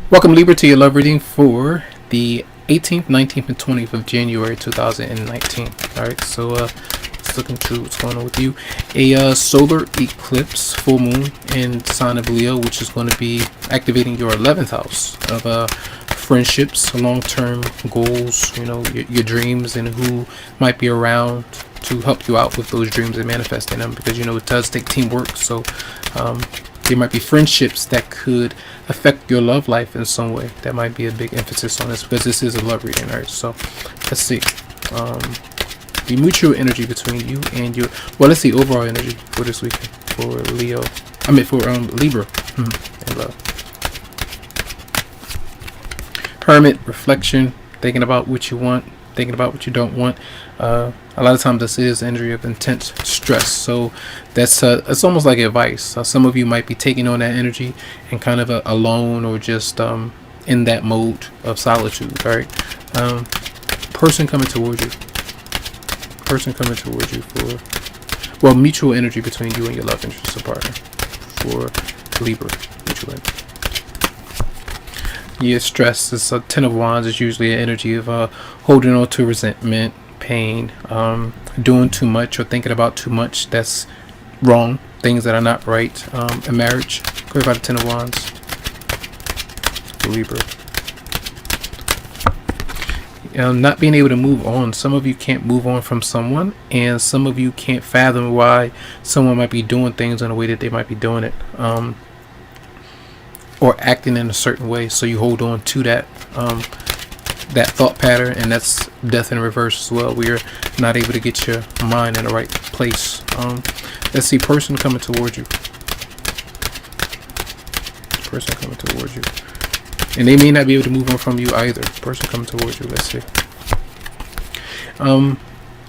Welcome, Libra, to your love reading for the 18th, 19th, and 20th of January 2019. Alright, so let's look into what's going on with you. A solar eclipse, full moon in sign of Leo, which is going to be activating your 11th house of friendships, long-term goals, your dreams, and who might be around to help you out with those dreams and manifesting them, because it does take teamwork. So there might be friendships that could affect your love life in some way. That might be a big emphasis on this, because this is a love reading, right? So let's see the mutual energy between you and your, well, let's see overall energy for this weekend for Leo. For Libra and love. Hermit, reflection, thinking about what you want, thinking about what you don't want. A lot of times this is energy of intense stress, so that's it's almost like advice. Some of you might be taking on that energy and kind of alone, or just in that mode of solitude. All right, person coming towards you for, well, mutual energy between you and your love interest or partner for Libra. Mutual energy. Yeah, stress is a 10 of Wands. Is usually an energy of holding on to resentment, pain, doing too much or thinking about too much that's wrong, things that are not right. A marriage, clear by the 10 of Wands. Libra. Not being able to move on. Some of you can't move on from someone, and some of you can't fathom why someone might be doing things in a way that they might be doing it. Or acting in a certain way, so you hold on to that thought pattern, and that's death in reverse as well. We're not able to get your mind in the right place. Let's see, person coming towards you. Person coming towards you, and they may not be able to move on from you either. Person coming towards you. Let's see.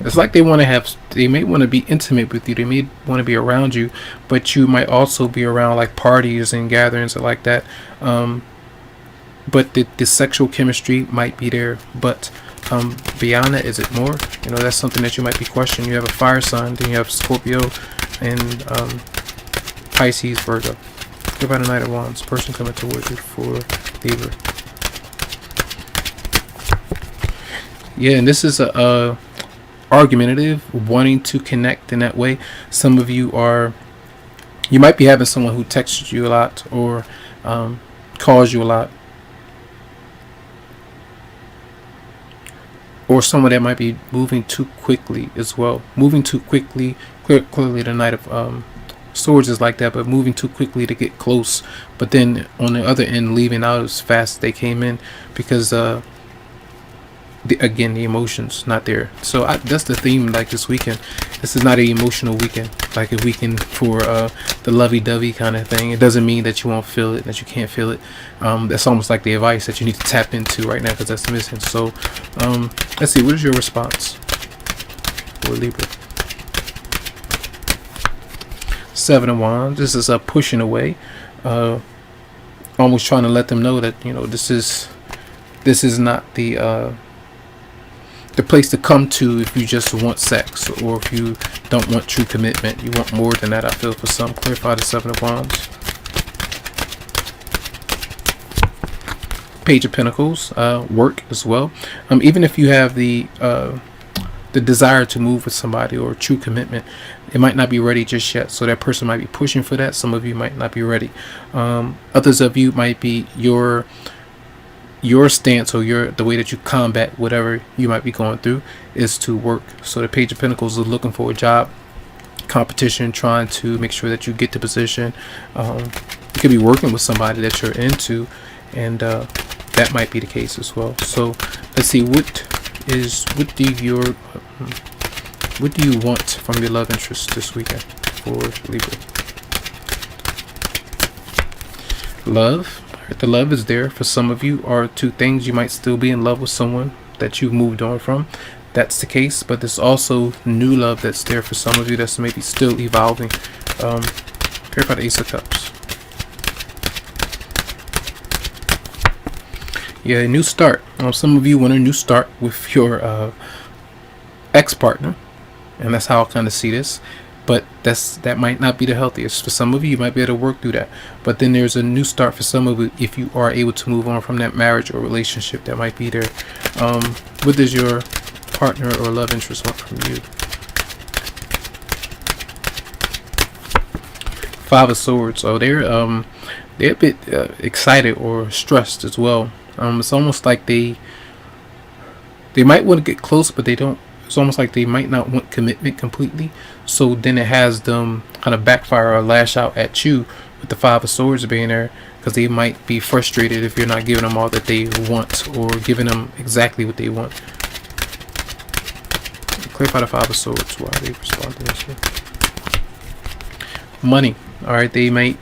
It's like they may want to be intimate with you. They may want to be around you, but you might also be around like parties and gatherings and like that. But the sexual chemistry might be there. But beyond that, is it more? That's something that you might be questioning. You have a fire sign, then you have Scorpio and Pisces, Virgo. What about the Knight of Wands? Person coming towards you for Libra. Yeah, and this is a argumentative, wanting to connect in that way. Some of you might be having someone who texts you a lot or calls you a lot, or someone that might be moving too quickly as well. Moving too quickly, clearly the Knight of Swords is like that, but moving too quickly to get close, but then on the other end leaving out as fast as they came in, because again, the emotions not there. So that's the theme, like this weekend. This is not an emotional weekend, like a weekend for the lovey-dovey kind of thing. It doesn't mean that you won't feel it, that you can't feel it. That's almost like the advice that you need to tap into right now, because that's missing. So let's see, what is your response for Libra? 7 of Wands. This is pushing away, almost trying to let them know that this is not the place to come to if you just want sex, or if you don't want true commitment. You want more than that, I feel, for some. Clarify the 7 of Wands. Page of Pentacles, work as well. Even if you have the desire to move with somebody or true commitment, it might not be ready just yet. So that person might be pushing for that. Some of you might not be ready. Others of you might be your stance, or the way that you combat whatever you might be going through is to work. So the Page of Pentacles is looking for a job, competition, trying to make sure that you get the position. You could be working with somebody that you're into, and that might be the case as well. So let's see, what do you want from your love interest this weekend for Libra? Love. The love is there for some of you. Are two things. You might still be in love with someone that you've moved on from. That's the case. But there's also new love that's there for some of you that's maybe still evolving. Here about the Ace of Cups. Yeah, a new start. Some of you want a new start with your ex-partner, and that's how I kind of see this. but that might not be the healthiest for some of you. You might be able to work through that, but then there's a new start for some of you if you are able to move on from that marriage or relationship that might be there. What does your partner or love interest want from you? Five of Swords. So they're a bit excited or stressed as well. It's almost like they might want to get close, but they don't. It's almost like they might not want commitment completely. So then it has them kind of backfire or lash out at you with the Five of Swords being there, because they might be frustrated if you're not giving them all that they want or giving them exactly what they want. Clarify the Five of Swords. Why they respond to this? Money. All right, they might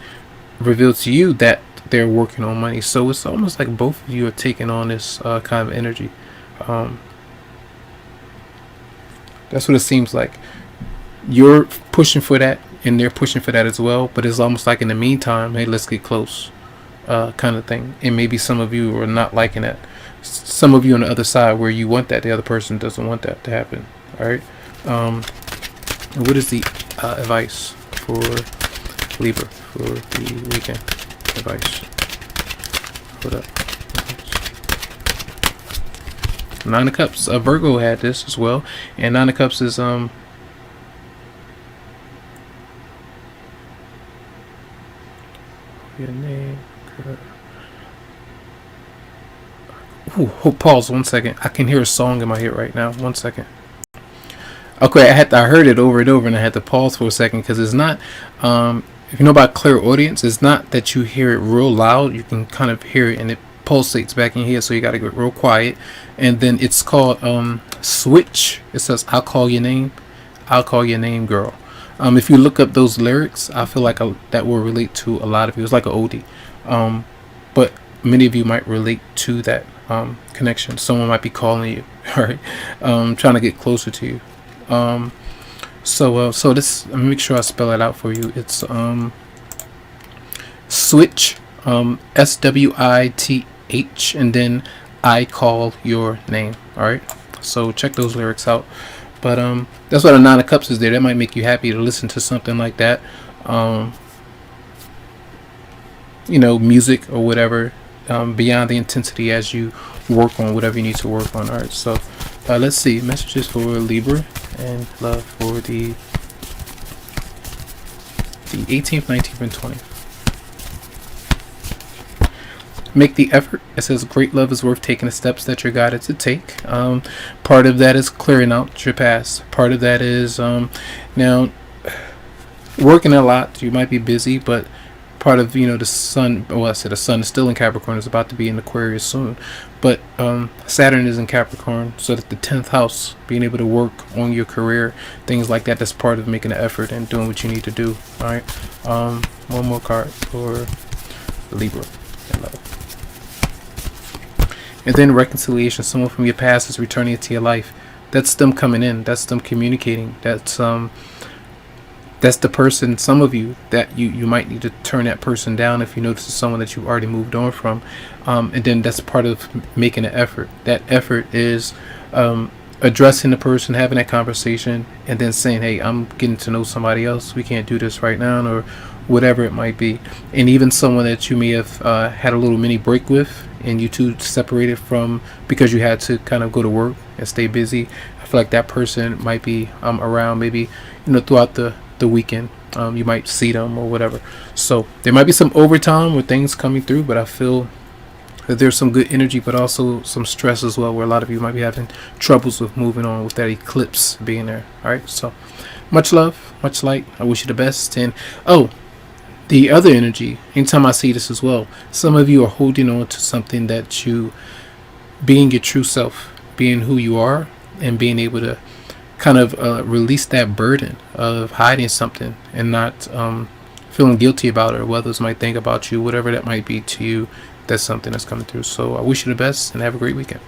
reveal to you that they're working on money. So it's almost like both of you are taking on this kind of energy. That's what it seems like. You're pushing for that, and they're pushing for that as well. But it's almost like in the meantime, hey, let's get close, kind of thing. And maybe some of you are not liking that. Some of you on the other side where you want that, the other person doesn't want that to happen. All right. What is the advice for Libra for the weekend? Advice. Hold up. Nine of Cups. Virgo had this as well, and Nine of Cups is your name. Ooh, pause 1 second. I can hear a song in my head right now. 1 second. Okay, I heard it over and over, and I had to pause for a second because it's not. If you know about clairaudience, it's not that you hear it real loud. You can kind of hear it, and it pulsates back in here, so you got to get real quiet. And then it's called switch. It says, I'll call your name girl. If you look up those lyrics, I feel like that will relate to a lot of you. It's like an oldie, but many of you might relate to that connection. Someone might be calling you, right? Trying to get closer to you. So this, let me make sure I spell it out for you. It's switch, SWITH, and then I call your name. All right, so check those lyrics out. But that's why the Nine of Cups is there. That might make you happy to listen to something like that. Music or whatever, beyond the intensity as you work on whatever you need to work on. All right, so let's see messages for Libra and love for the 18th, 19th, and 20th. Make the effort. It says great love is worth taking the steps that you're guided to take. Part of that is clearing out your past. Part of that is now working a lot. You might be busy, but part of the sun. Well, I said the sun is still in Capricorn. It's about to be in Aquarius soon, but Saturn is in Capricorn, so that the 10th house, being able to work on your career, things like that. That's part of making an effort and doing what you need to do. All right. One more card for Libra. And then reconciliation. Someone from your past is returning into your life. That's them coming in. That's them communicating. That's the person, some of you, that you might need to turn that person down if you know this is someone that you've already moved on from. And then that's part of making an effort. That effort is addressing the person, having that conversation, and then saying, hey, I'm getting to know somebody else. We can't do this right now, or whatever it might be. And even someone that you may have had a little mini break with, and you two separated from because you had to kind of go to work and stay busy. I feel like that person might be around, maybe throughout the weekend. You might see them or whatever. So there might be some overtime with things coming through, but I feel that there's some good energy, but also some stress as well, where a lot of you might be having troubles with moving on with that eclipse being there. All right, so much love, much light. I wish you the best. And the other energy, anytime I see this as well, some of you are holding on to something that you, being your true self, being who you are, and being able to kind of release that burden of hiding something and not feeling guilty about it, or what others might think about you, whatever that might be to you. That's something that's coming through. So I wish you the best and have a great weekend.